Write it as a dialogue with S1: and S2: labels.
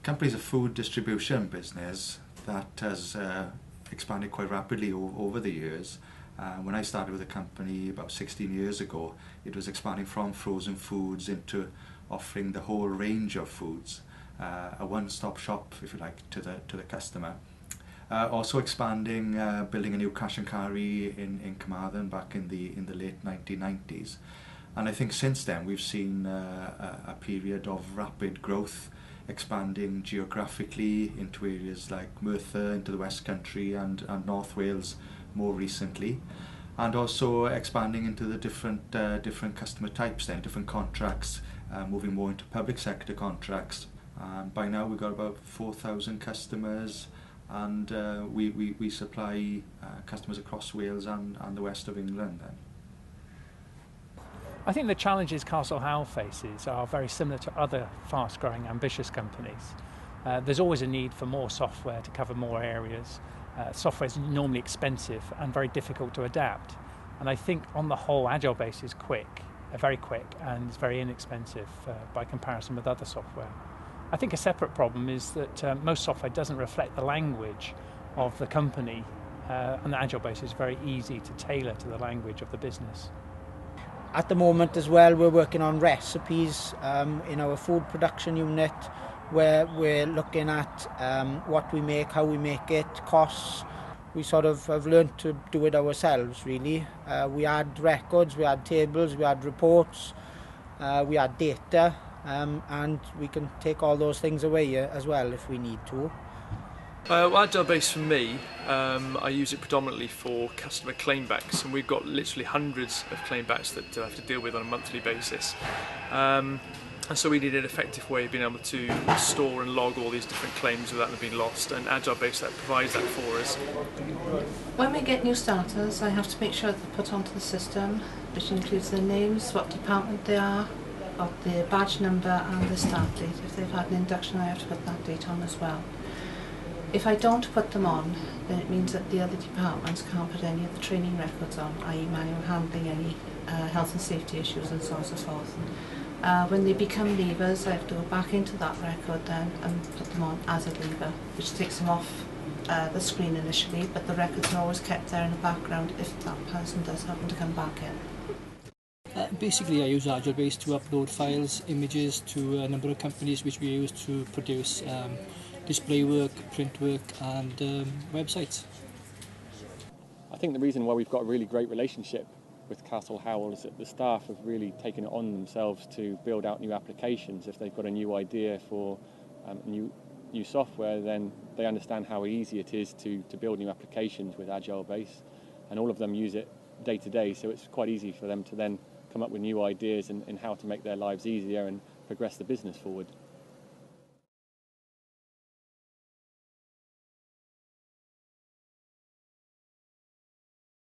S1: company's a food distribution business that has expanded quite rapidly over the years. When I started with the company about 16 years ago, it was expanding from frozen foods into offering the whole range of foods, a one-stop shop, if you like, to the customer. Also expanding, building a new cash and carry in Carmarthen back in the late 1990s. And I think since then we've seen a period of rapid growth, expanding geographically into areas like Merthyr, into the West Country and North Wales more recently, and also expanding into the different customer types then, different contracts, moving more into public sector contracts. By now we've got about 4,000 customers, and we supply customers across Wales and the west of England then.
S2: I think the challenges Castle Howell faces are very similar to other fast-growing, ambitious companies. There's always a need for more software to cover more areas. Software is normally expensive and very difficult to adapt. And I think on the whole, Agilebase is very quick, and it's very inexpensive by comparison with other software. I think a separate problem is that most software doesn't reflect the language of the company, and the Agilebase is very easy to tailor to the language of the business.
S3: At the moment as well, we're working on recipes in our food production unit, where we're looking at what we make, how we make it, costs. We sort of have learned to do it ourselves, really. We add records, we add tables, we add reports, we add data, and we can take all those things away as well if we need to.
S4: Agilebase for me, I use it predominantly for customer claimbacks, and we've got literally hundreds of claimbacks that I have to deal with on a monthly basis. And so we need an effective way of being able to store and log all these different claims without them being lost, and Agilebase that provides that for us.
S5: When we get new starters, I have to make sure they're put onto the system, which includes their names, what department they are, got their badge number and the start date. If they've had an induction, I have to put that date on as well. If I don't put them on, then it means that the other departments can't put any of the training records on, i.e. manual handling, any health and safety issues and so on and so forth. When they become leavers, I have to go back into that record then and put them on as a leaver, which takes them off the screen initially, but the records are always kept there in the background if that person does happen to come back in.
S6: Basically, I use Agilebase to upload files, images to a number of companies which we use to produce display work, print work and websites.
S7: I think the reason why we've got a really great relationship with Castle Howell is that the staff have really taken it on themselves to build out new applications. If they've got a new idea for new software, then they understand how easy it is to build new applications with Agilebase, and all of them use it day to day, so it's quite easy for them to then come up with new ideas and how to make their lives easier and progress the business forward.